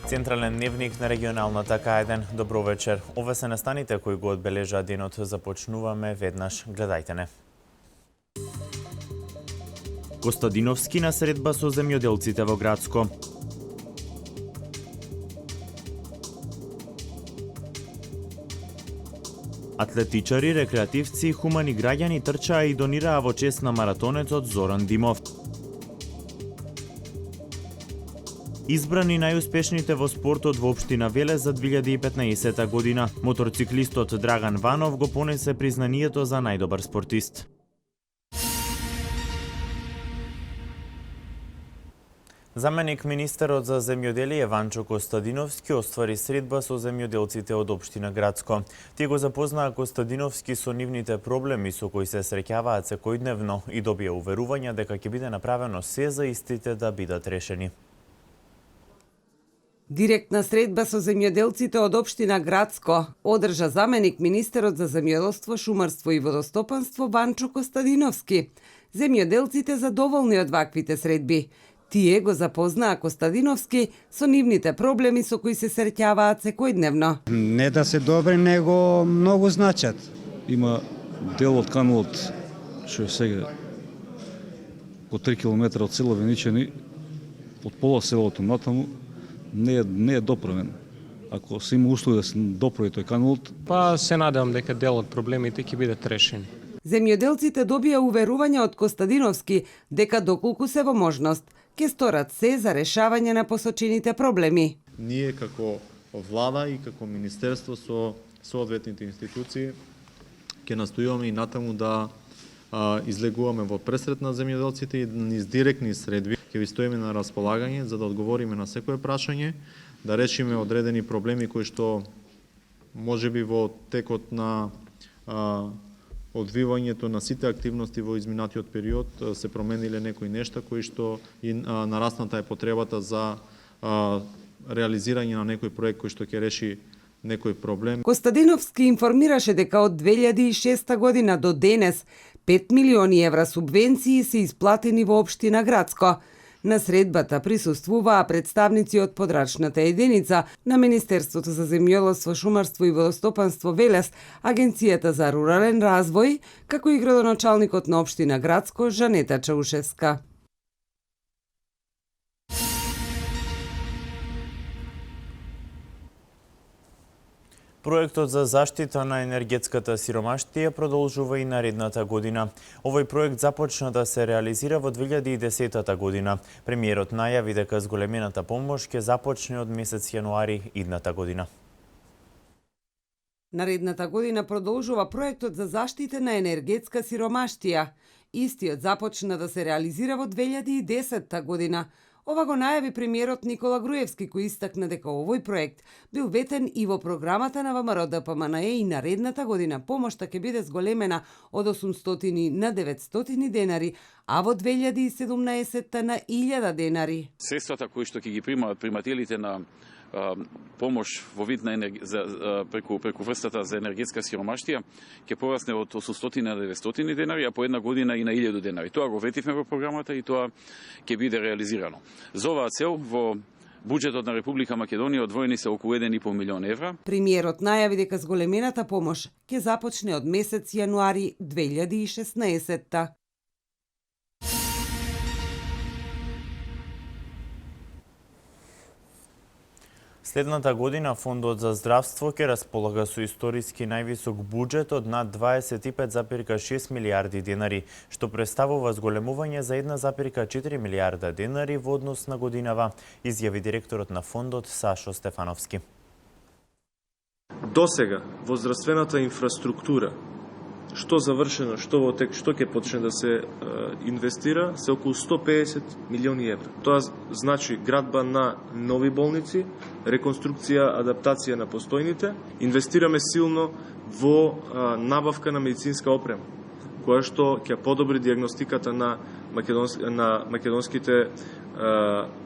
Централен дневник на регионалната К1. Добро вечер. Ова се настаните кои го одбележа денот. Започнуваме веднаш. Гледајте не. Костадиновски на средба со земјоделците во Грацко. Атлетичари, рекреативци и хумани граѓани трчаа и донираа во чест на маратонецот Зоран Димов. Избрани најуспешните во спортот во општина Велес за 2015 година. Моторциклистот Драган Ванов го понесе признанието за најдобар спортист. Заменик министерот за земјоделие Ванчо Костадиновски оствари средба со земјоделците од општина Грацко. Тие го запознаа Костадиновски со нивните проблеми со кои се среќаваат секојдневно и добија уверувања дека ќе биде направено се за истите да бидат решени. Директна средба со земјоделците од општина Грацко одржа заменик министерот за земјоделство, шумарство и водостопанство Ванчо Костадиновски. Земјоделците задоволни од ваквите средби. Тие го запознаа Костадиновски со нивните проблеми со кои се среќаваат секојдневно. Не да се добри, него многу значат. Има дел од каналот што е сега по 3 км од село Веничани, од пола селото натаму, не е доправен. Ако се има услови да се доправи тој каналот, па се надевам дека дел од проблемите ќе бидат решени. Земјоделците добија уверување од Костадиновски дека доколку се во можност ќе сторат се за решавање на посочените проблеми. Ние како влада и како министерство со соодветните институции ќе настојуваме и натаму да излегуваме во пресрет на земјоделците и низ директни средби ќе ви стоиме на располагање за да одговориме на секое прашање, да решиме одредени проблеми кои што можеби во текот на одвивањето на сите активности во изминатиот период се промениле некои нешта кои што и нарасната е потребата за реализирање на некој проект кој што ќе реши некој проблем. Костадиновски информираше дека од 2006 година до денес 5 милиони евра субвенции се исплатени во општина Грацко. На средбата присуствуваа представници од подрачната единица на Министерството за земјоделство, шумарство и водостопанство Велес, Агенцијата за рурален развој, како и градоначалникот на општина Грацко Жанета Чаушевска. Проектот за заштита на енергетската сиромаштија продолжува и наредната година. Овој проект започна да се реализира во 2010 година. Премиерот најави дека зголемената помош ќе започне од месец јануари идната година. Наредната година продолжува проектот за заштита на енергетска сиромаштија. Истиот започна да се реализира во 2010 година. Ова го најави премиерот Никола Груевски, кој истакна дека овој проект бил ветен и во програмата на ВМРО ДПМНЕ и наредната година помошта ќе биде зголемена од 800 на 900 денари, а во 2017 на 1000 денари. Средствата кои што ќе ги примаат примателите на помош во вид на преку врстата за енергетска сиромаштија ќе порасне од 800 на 900 денари, а по една година и на 1000 денари. Тоа го ветивме во програмата и тоа ќе биде реализирано. За оваа цел во буџетот на Република Македонија одвоени се околу 1,5 милион евра. Премиерот најави дека зголемената помош ќе започне од месец јануари 2016. Следната година Фондот за здравство ќе располага со историски највисок буџет од над 25,6 милиарди денари, што представува зголемување за 1,4 милиарда денари во однос на годинава, изјави директорот на фондот Сашо Стефановски. Досега во здравствената инфраструктура, што завршено, што во тек, што ќе почне да се инвестира, се околу 150 милиони евра. Тоа значи градба на нови болници, реконструкција, адаптација на постојните. Инвестираме силно во набавка на медицинска опрема, која што ќе подобри диагностиката на македонските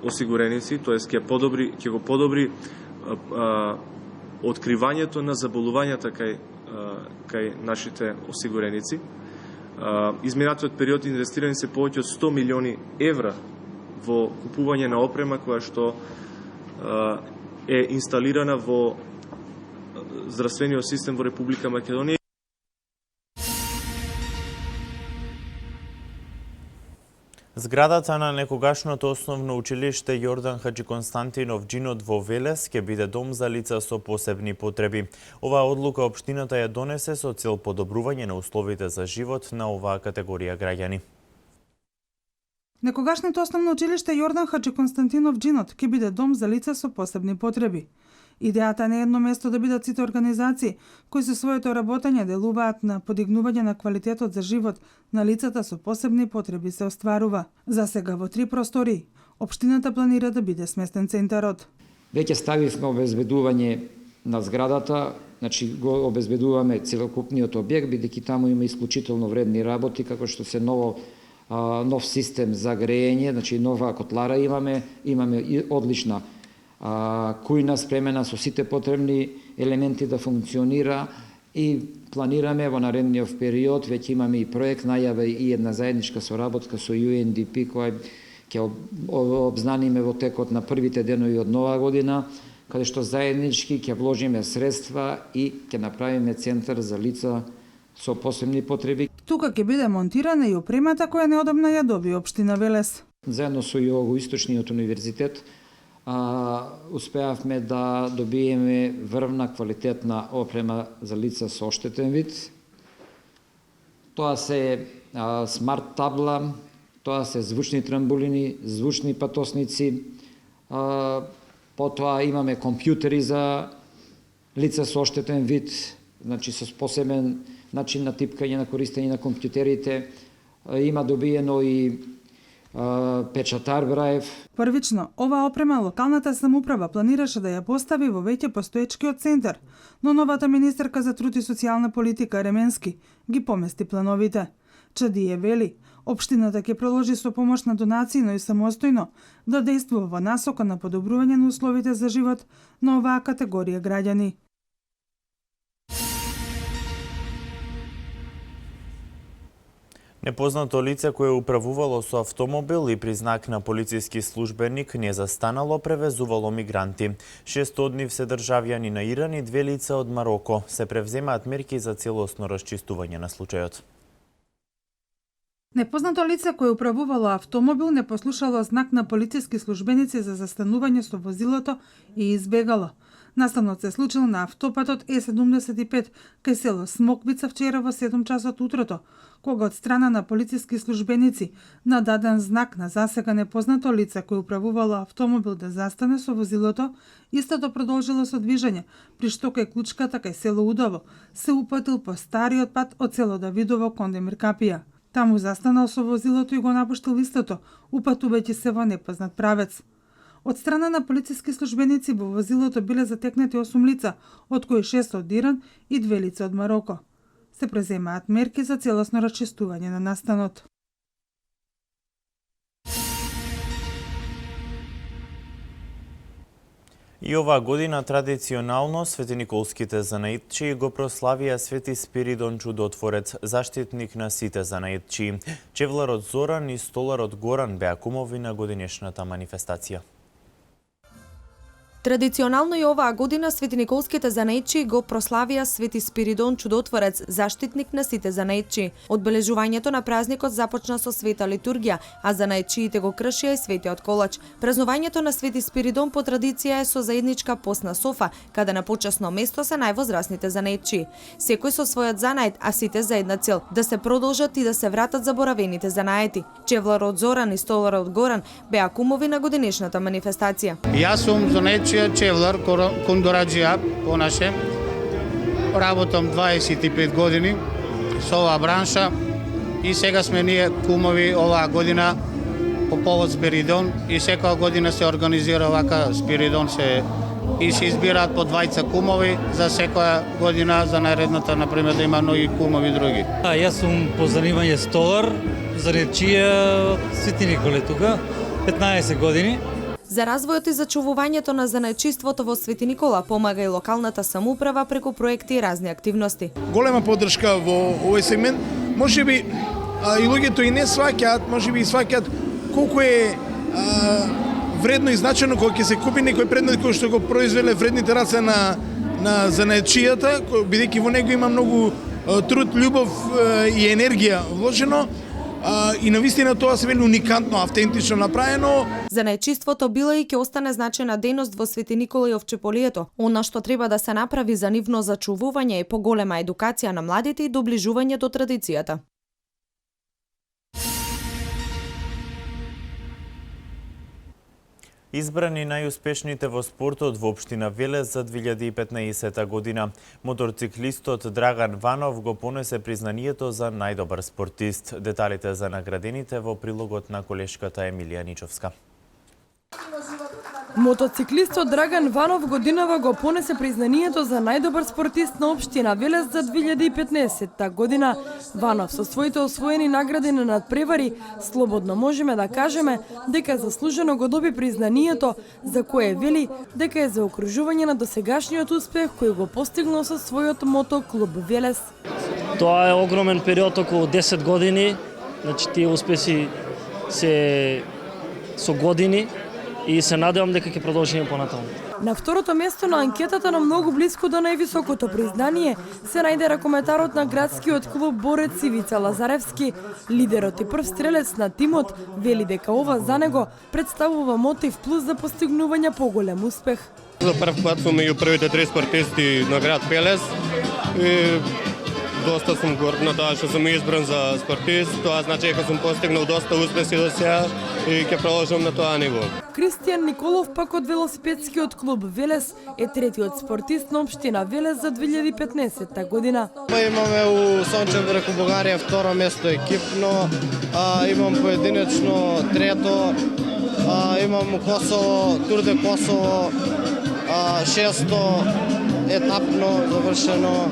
осигуреници, тоест ќе го подобри откривањето на заболувањата кај нашите осигуреници. Изминатиот период инвестирани се повеќе од 100 милиони евра во купување на опрема која што е инсталирана во здравствениот систем во Република Македонија. Зградата на некогашното основно училиште Јордан Хаџиконстантинов Џинот во Велес ќе биде дом за лица со посебни потреби. Оваа одлука општината ја донесе со цел подобрување на условите за живот на оваа категорија граѓани. Некогашното основно училиште Јордан Хаџиконстантинов Џинот ќе биде дом за лица со посебни потреби. Идејата не е едно место да бидат сите организации кои со своето работење делуваат на подигнување на квалитетот за живот на лицата со посебни потреби се остварува. За сега во 3 простории. Општината планира да биде сместен центарот. Веќе ставивме обезбедување на зградата, значи го обезбедуваме целокупниот објект, бидејќи таму има исклучително вредни работи, како што се нов систем за грејење, значи нова котлара имаме и одлична кујна спремена со сите потребни елементи да функционира и планираме во наредниот период, веќе имаме и проект најава и една заедничка соработка со UNDP која ќе обзнаниме во текот на првите денови од нова година, каде што заеднички ќе вложиме средства и ќе направиме центар за лица со посебни потреби. Тука ќе биде монтирана и опремата која неодамна ја доби општина Велес. Заедно со Југоисточниот универзитет успеавме да добиеме врвна квалитетна опрема за лица со оштетен вид. Тоа се смарт табла, тоа се звучни трамбулини, звучни патосници, потоа имаме компјутери за лица со оштетен вид, значи со посебен начин на типкање, на користење на компјутерите. Има добиено и печатар браев. Првично, оваа опрема локалната самоуправа планираше да ја постави во веќе постоечкиот центар, но новата министерка за труд и социјална политика Ременски ги помести плановите. Чадие вели, општината ќе продолжи со помош на донации, но и самостојно да действува во насока на подобрување на условите за живот на оваа категорија граѓани. Непознато лице кое управувало со автомобил и при знак на полициски службеник не застанало превезувало мигранти. 6 од нив се државјани на Иран и 2 лица од Мароко. Се превземаат мерки за целосно расчистување на случајот. Непознато лице кое управувало автомобил не послушало знак на полициски службеници за застанување со возилото и избегало. Настанот се случил на автопатот Е75 кај село Смоквица вчера во 7 часот утрото, кога од страна на полициски службеници на даден знак на засега непознато лице кој управувало автомобил да застане со возилото, истото продолжило со движење, при што кај Клучката кај село Удово се упатил по стариот пат од село Давидово кон Демир Капија. Таму застанал со возилото и го напуштил истото, упатувајќи се во непознат правец. Од страна на полициски службеници во возилото биле затекнати 8 лица, од кои 6 од Иран и 2 лица од Мароко. Се преземаат мерки за целосно расчистување на настанот. И оваа година традиционално светиниколските занаидчии го прославија Свети Спиридон Чудотворец, заштитник на сите занаидчии. Чевларот Зоран и столарот Горан беа кумови на годинешната манифестација. Традиционално и оваа година светиниколските занаидчии го прославија Свети Спиридон Чудотворец, заштитник на сите занаидчии. Одбележувањето на празникот започна со света литургија, а занаидчиите го кршија и светиот колач. Празнувањето на Свети Спиридон по традиција е со заедничка постна софа, каде на почесно место се највозрасните занаидчии. Секој со својот занаид, а сите за една цел – да се продолжат и да се вратат заборавените занаети. Чевларот Зоран и столарот Горан беа кумови на годинешната манифестација. Јас сум занаидчија чевлар, кондораџија, понаше. Работам 25 години со оваа бранша и сега сме ние кумови оваа година по повод Спиридон и секоја година се организира вака Спиридон и се избираат по двајца кумови за секоја година, за наредната, например, да има нови кумови други. Јас сум по занимање столар, занаидчија Свети Николе тука, 15 години. За развојот и зачувувањето на занаидчиството во Свети Никола помага и локалната самоуправа преку проекти и разни активности. Голема поддршка во овој сегмент. Можеби и луѓето и не сваќаат, можеби и сваќаат колку е вредно и значено кога ќе се купи некој предмет кој што го произвеле вредните раце на занаечијата, бидејќи во него има многу труд, љубов и енергија вложено. И навистина тоа се вели уникатно, автентично направено. Занаечиството била и ќе остане значајна дејност во Свети Никола и Овчеполието. Она што треба да се направи за нивно зачувување е поголема едукација на младите и доближување до традицијата. Избрани најуспешните во спортот во општина Велес за 2015 година. Моторциклистот Драган Ванов го понесе признанието за најдобар спортист. Деталите за наградените во прилогот на колешката Емилија Ничовска. Мотоциклистот Драган Ванов годинава го понесе признанието за најдобар спортист на општина Велес за 2015 година. Ванов со своите освоени награди на надпревари, слободно можеме да кажеме дека заслужено го доби признанието, за кое вели дека е за окружување на досегашниот успех кој го постигнал со својот мотоклуб Велес. Тоа е огромен период, околу 10 години, значи тие успеси се со години, и се надевам дека ќе продолжиме понатаму. На второто место на анкетата, на многу близко до највисокото признание, се најде ракометарот на градскиот клуб Борец Ивица Лазаревски. Лидерот и прв стрелец на тимот вели дека ова за него представува мотив плюс за постигнување поголем успех. За прв пат сум меѓу првите 3 спортисти на град Велес и доста сум горд на тоа што сум избран за спортист. Тоа значи дека сум постигнал доста успеси до сега и ќе продолжам на тоа ниво. Кристијан Николов пак од велосипедскиот клуб Велес е третиот спортист на општина Велес за 2015 година. Имаме у Сончев Реку Бугарија второ место екипно, имам поединечно трето, имам Косово, Тур де Косово, шесто етапно завршено,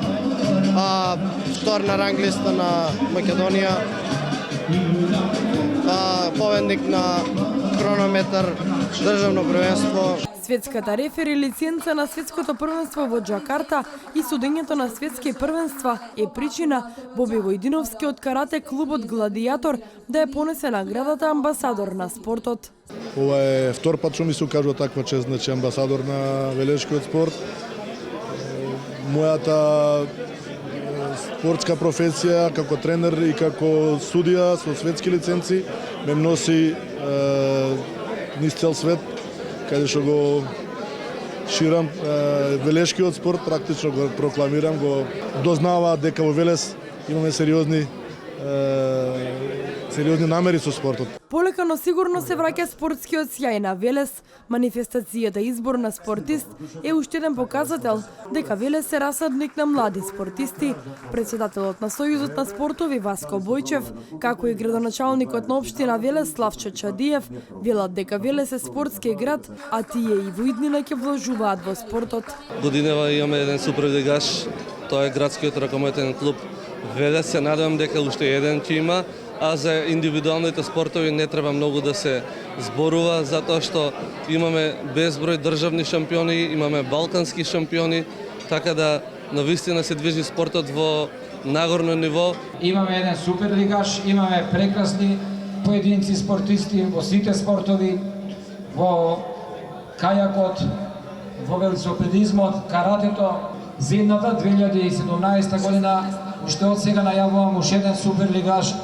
втор на ранглиста на Македонија, победник на хронометар, државно првенство. Светската рефери лиценца на светското првенство во Џакарта и судењето на светски првенства е причина Боби Војдиновски од карате клубот Гладијатор да ја понесе наградата амбасадор на спортот. Ова е втор пат што ми се укажува таква чест, значи амбасадор на велешкиот спорт. Мојата спортска професија како тренер и како судија со светски лиценци ме носи низ цел свет, каде што го ширам велешкиот спорт, практично го прокламирам, го дознаваат дека во Велес имаме сериозни намери со спортот. Полека, но сигурно се враќа спортскиот сјај на Велес. Манифестацијата избор на спортист е уште еден показател дека Велес е расадник на млади спортисти. Председателот на Сојузот на спортови Васко Бојчев, како и градоначалникот на општина Велес Славчо Чадиев, велат дека Велес е спортски град, а тие и во иднина ќе вложуваат во спортот. Годинава имаме еден супер лигаш, тоа е градскиот ракометен клуб Велес. Се надевам дека уште еден ќе има, а за индивидуалните спортови не треба многу да се зборува, затоа што имаме безброј државни шампиони, имаме балкански шампиони, така да навистина се движи спортот во нагорно ниво. Имаме еден супер лигаш, имаме прекрасни поединци спортисти во сите спортови, во кајакот, во велосипедизмот, каратето. За едната 2017 година уште од сега најавувам уште еден супер лигаш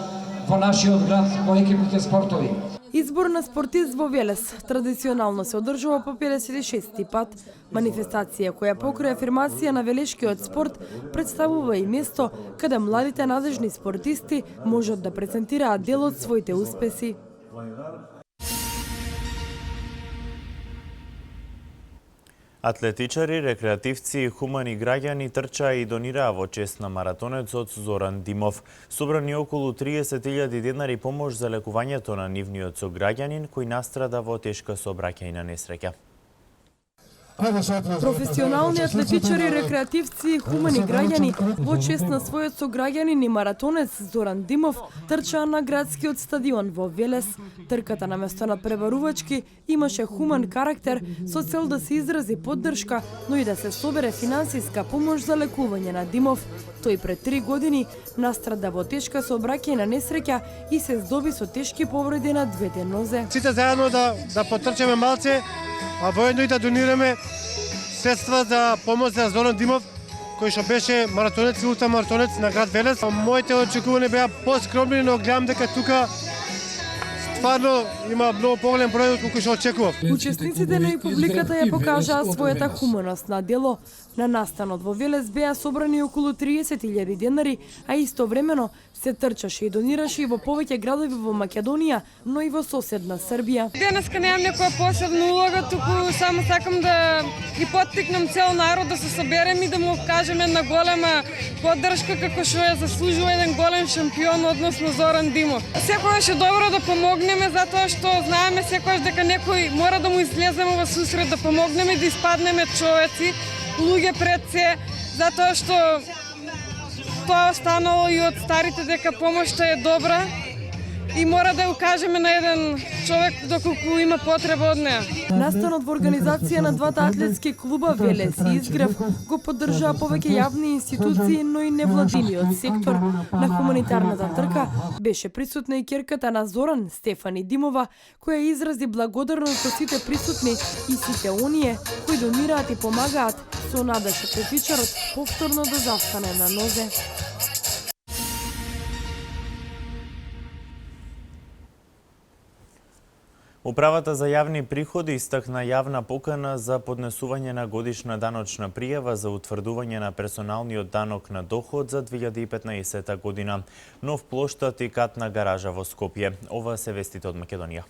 во нашиот град во екипните спортови. Избор на спортист во Велес традиционално се одржува по 56-ти пат. Манифестација која покрие афирмација на велешкиот спорт представува и место каде младите надежни спортисти можат да презентираат дел од своите успеси. Атлетичари, рекреативци и хумани граѓани трчаа и донираа во чест на маратонецот Зоран Димов. Собрани околу 30.000 денари помош за лекувањето на нивниот сограѓанин кој настрада во тешка сообраќајна несреќа. Професионални атлетичари, рекреативци, хумани граѓани во чест на својот сограѓанин и маратонец Зоран Димов трчаа на градскиот стадион во Велес. Трката наместо на пребарувачки имаше хуман карактер со цел да се изрази поддршка, но и да се собере финансиска помош за лекување на Димов. Тој пред 3 години настрада во тешка сообраќајна несреќа и се здоби со тешки повреди на двете нозе. Сите заедно да потрчаме малце, а воедно и да донираме средства за помош за Зоран Димов, кој што беше маратонец и ултрамаратонец на град Велес. Моите очекувања беа поскромни, но гледам дека тука стварно има многу поголем број од колку што очекував. Учесниците на и публиката ја покажаа својата хуманост на дело. На настанот во Велес беа собрани околу 30.000 денари, а истовремено се трчаше и донираше и во повеќе градови во Македонија, но и во соседна Србија. Денеска немам некоја посебна улога, туку само сакам да ги поттикнам цел народ да се соберем и да му кажеме една голема поддршка како што ја заслужува еден голем шампион, односно Зоран Димов. Секогаш е добро да помогнеме затоа што знаеме секогаш дека некој мора да му излеземе во сусрет, да помогнеме, да испаднеме човеци, луѓе пред се, затоа што тоа останало и од старите дека помошта е добра и мора да ја укажеме на еден човек доколку има потреба од неа. Настанот во организација на двата атлетски клуба Велес и Изгрев го поддржаа повеќе јавни институции, но и невладиниот сектор. На хуманитарната трка беше присутна и ќерката на Зоран, Стефани Димова, која изрази благодарност до сите присутни и сите оние кои донираат и помагаат со нада што атлетичарот повторно да застане на нозе. Управата за јавни приходи истакна јавна покана за поднесување на годишна даночна пријава за утврдување на персоналниот данок на доход за 2015 година. Нов плоштад и катна гаража во Скопје. Ова се вестите од Македонија.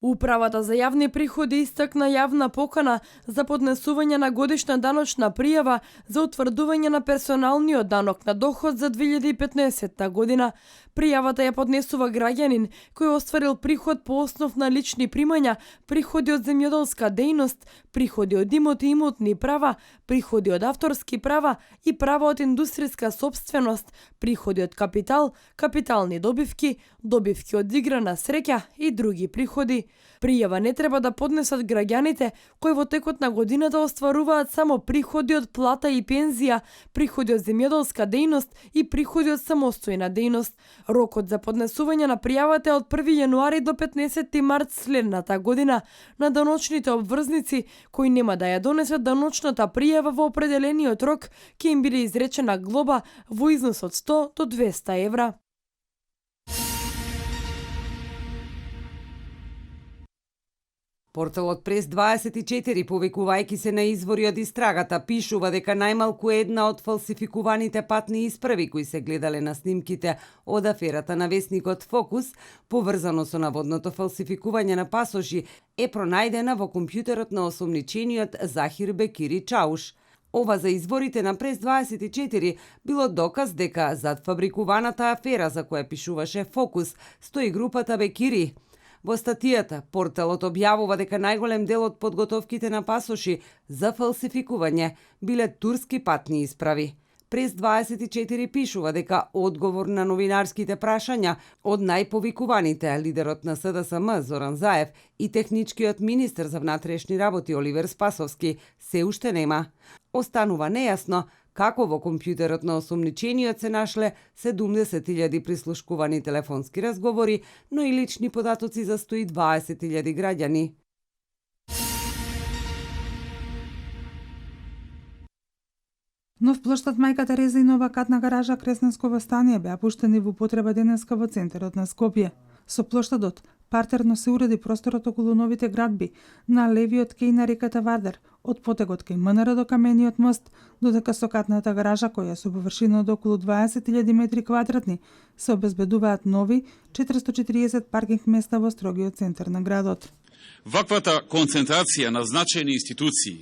Управата за јавни приходи истакна јавна покана за поднесување на годишна даночна пријава за утврдување на персоналниот данок на доход за 2015 година. Пријавата ја поднесува граѓанин кој остварил приход по основ на лични примања, приходи од земјоделска дејност, приходи од имоти и имотни права, приходи од авторски права и права од индустријска сопственост, приходи од капитал, капитални добивки, добивки од игра на среќа и други приходи. Пријава не треба да поднесат граѓаните кои во текот на годината остваруваат само приходи од плата и пензија, приходи од земјоделска дејност и приходи од самостојна дејност. Рокот за поднесување на пријавата е од 1 јануари до 15 март следната година. На даночните обврзници кои нема да ја донесат даночната пријава во определениот рок, ќе им биде изречена глоба во износ од 100 до 200 евра. Порталот Прес 24, повикувајќи се на извори од истрагата, пишува дека најмалку една од фалсификуваните патни исправи кои се гледале на снимките од аферата на весникот Фокус, поврзано со наводното фалсификување на пасоши, е пронајдена во компјутерот на осомничениот Захир Бекири Чауш. Ова за изворите на Прес 24 било доказ дека зад фабрикуваната афера за која пишуваше Фокус стои групата Бекири. Во статијата, порталот објавува дека најголем дел од подготовките на пасоши за фалсификување биле турски патни исправи. Прес 24 пишува дека одговор на новинарските прашања од најповикуваните, лидерот на СДСМ Зоран Заев и техничкиот министер за внатрешни работи Оливер Спасовски се уште нема. Останува нејасно како во компјутерот на осомничениот се нашле 70.000 прислушкувани телефонски разговори, но и лични податоци за 120.000 граѓани. Нов плоштад Мајка Тереза и нова катна гаража Кресненско востание беа пуштени во употреба денеска во центарот на Скопје. Со плоштадот партерно се уреди просторот околу новите градби на левиот кеј на реката Вардар, од потегот кај МНР до камениот мост, додека со катната гаража која со површина од околу 20.000 метри квадратни се обезбедуваат нови 440 паркинг места во строгиот центар на градот. Ваквата концентрација на значајни институции,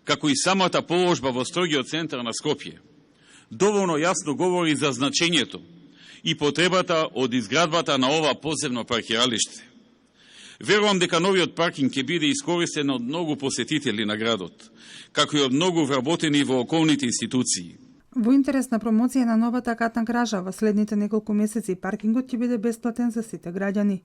како и самата положба во строгиот центар на Скопје, доволно јасно говори за значењето и потребата од изградбата на ова подземно паркиралиште. Верувам дека новиот паркинг ќе биде искористен од многу посетители на градот, како и од многу вработени во околните институции. Во интерес на промоција на новата катна гража во следните неколку месеци паркингот ќе биде бесплатен за сите граѓани.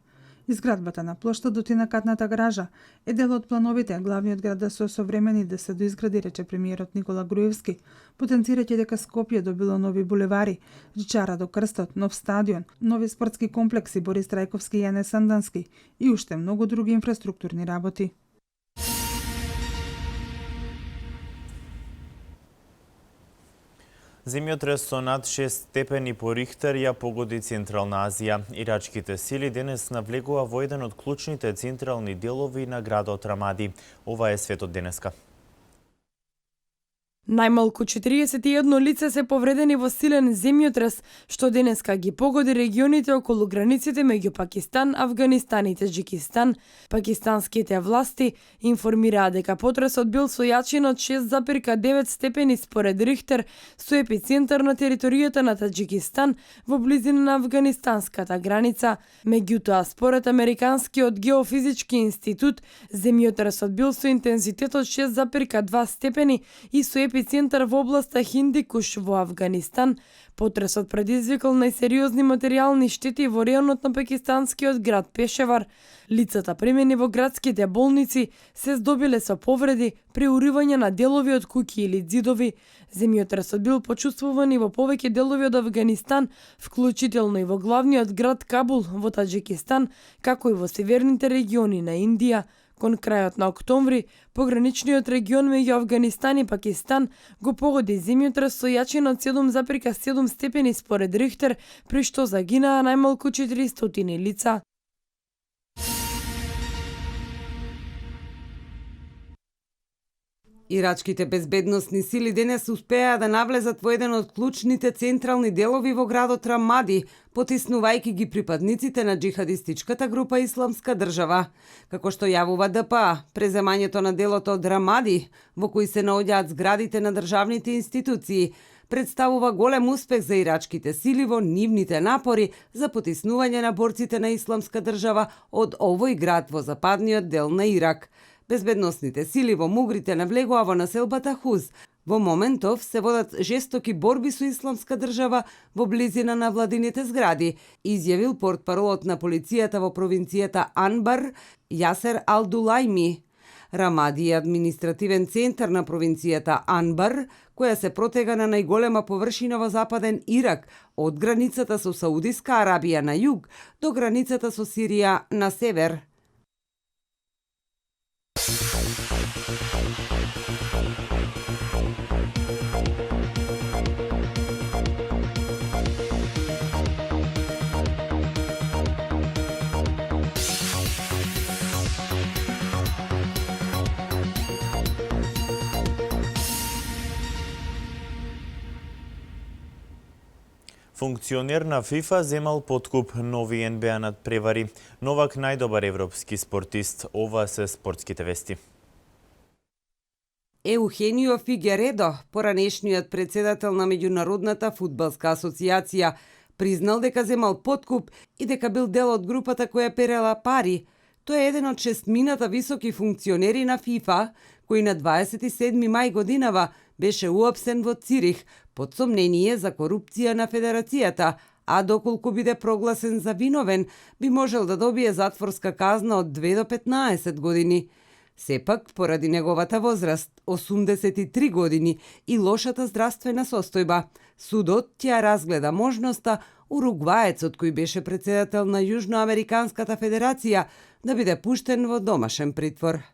Изградбата на плоштадот и на катната гража е дел од плановите главниот град да се осовремени да се доизгради, рече премиерот Никола Груевски, потенцирајќи дека Скопје добило нови булевари, жичара до крстот, нов стадион, нови спортски комплекси Борис Трајковски и Јане Сандански и уште многу други инфраструктурни работи. Земјотрес со над 6 степени по Рихтер ја погоди Централна Азија. Ирачките сили денес навлегува во еден од клучните централни делови на градот Рамади. Ова е светот денеска. Најмалку 41 лице се повредени во силен земјотрес, што денеска ги погоди регионите околу границите меѓу Пакистан, Авганистан и Таџикистан. Пакистанските власти информираа дека потресот бил со јачина од 6,9 степени според Рихтер, со епицентар на територијата на Таџикистан во близина на афганистанската граница. Меѓутоа, според Американскиот геофизички институт, земјотресот бил со интензитет од 6,2 степени и со епицентар во областа Хиндикуш во Авганистан. Потресот предизвикал најсериозни материјални штети во реонот на пакистанскиот град Пешевар. Лицата примени во градските болници се здобиле со повреди при уривање на делови од куќи или ѕидови. Земјотресот бил почувствуван и во повеќе делови од Авганистан, вклучително и во главниот град Кабул во Таџикистан, како и во северните региони на Индија. Кон крајот на октомври, пограничниот регион меѓу Авганистан и Пакистан го погоди земјотрес со јачина од 7,7 степени според Рихтер, при што загинаа најмалку 400 лица. Ирачките безбедносни сили денес успеа да навлезат во еден од клучните централни делови во градот Рамади, потиснувајќи ги припадниците на джихадистичката група Исламска држава. Како што јавува ДПА, преземањето на делот од Рамади, во кој се наоѓаат зградите на државните институции, представува голем успех за ирачките сили во нивните напори за потиснување на борците на Исламска држава од овој град во западниот дел на Ирак. Безбедносните сили во мугрите навлегува во населбата Хуз. Во моментов се водат жестоки борби со Исламска држава во близина на владините згради, изјавил портпаролот на полицијата во провинцијата Анбар, Јасер Алдулајми. Рамади е административен центар на провинцијата Анбар, која се протега на најголема површина во западен Ирак, од границата со Саудиска Арабија на југ до границата со Сирија на север. Функционер на ФИФА земал подкуп нови НБА над превари. Новак најдобар европски спортист. Ова се спортските вести. Еухенио Фигередо, поранешниот председател на Меѓународната фудбалска асоциација, признал дека земал подкуп и дека бил дел од групата која перела пари. Тој е еден од 6 високи функционери на ФИФА, кој на 27 мај годинава беше уапсен во Цирих под сомнение за корупција на федерацијата, а доколку биде прогласен за виновен, би можел да добие затворска казна од 2 до 15 години. Сепак, поради неговата возраст, 83 години и лошата здравствена состојба, судот ќе разгледа можноста уругваецот кој беше председател на Јужноамериканската федерација да биде пуштен во домашен притвор.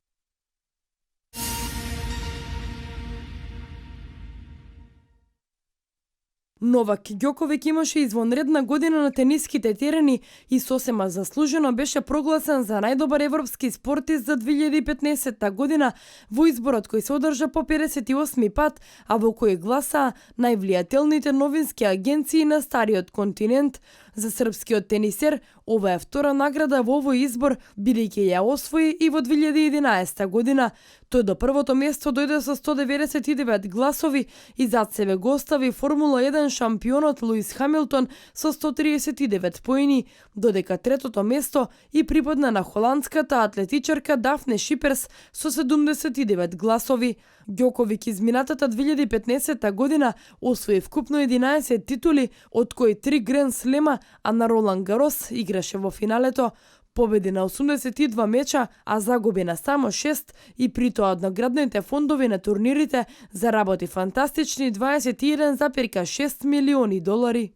Новак Ѓоковиќ имаше извонредна година на тениските терени и сосема заслужено беше прогласен за најдобар европски спортист за 2015 година во изборот кој се одржа по 58 пат, а во кој гласаа највлијателните новински агенции на стариот континент. За српскиот тенисер, ова е втора награда во овој избор, бидејќи ја освои и во 2011 година. Тој до првото место дојде со 199 гласови и зад себе го остави Формула 1 шампионот Луис Хамилтон со 139 поени, додека третото место и припадна на холандската атлетичарка Дафне Шиперс со 79 гласови. Ѓоковиќ изминатата 2015 година освои вкупно 11 титули, од кои 3 Гранд Слема, а на Ролан Гарос играше во финалето. Победи на 82 меча, а загуби на само 6 и при тоа од наградните фондови на турнирите заработи фантастични 21,6 милиони долари.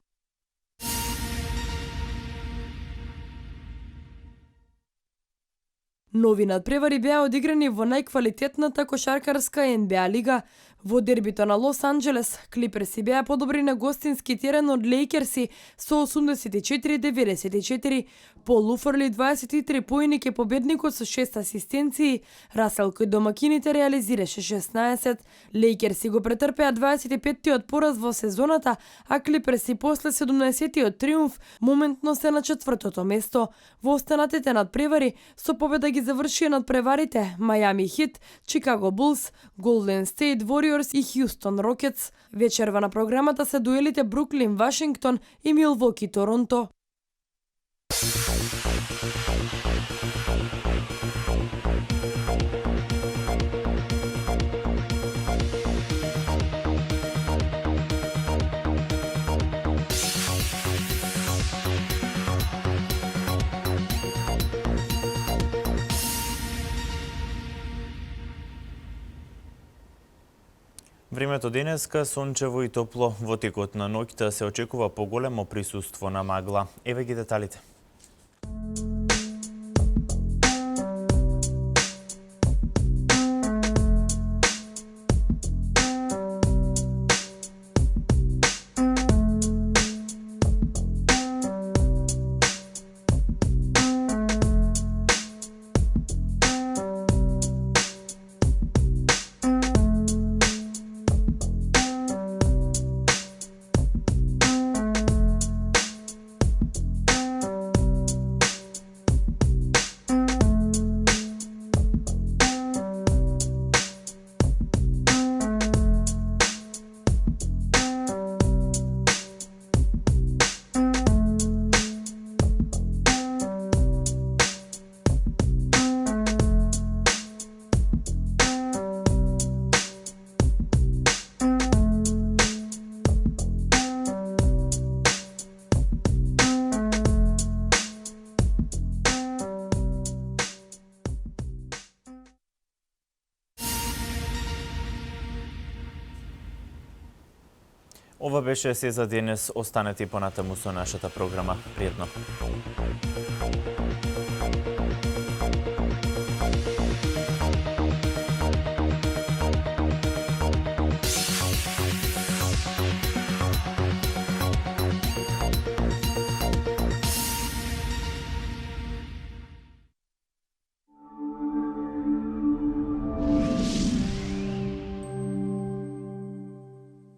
Нови надпревари беа одиграни во најквалитетната кошаркарска НБА лига. Во дербито на Лос Анџелес, Клиперси беа подобри на гостински терен од Лейкерси со 84-94. Пол уфрли 23 поени ке победникот со 6 асистенции, Расел кој домакините реализираше 16. Лейкерси го претрпеа 25-тиот пораз во сезоната, а Клиперси после 17-тиот триумф моментно се на четвртото место. Во останатите надпревари со победа ги завршија надпреварите Мајами Хит, Чикаго Булс, Голден Стейт Вориорс и Хјустон Рокетс. Вечерва на програмата се дуелите Бруклин Вашингтон и Милвоки Торонто. Времето денеска сончево и топло. Во текот на ноќта се очекува поголемо присуство на магла. Еве ги деталите. Ова беше се за денес. Останете понатаму со нашата програма. Пријатно.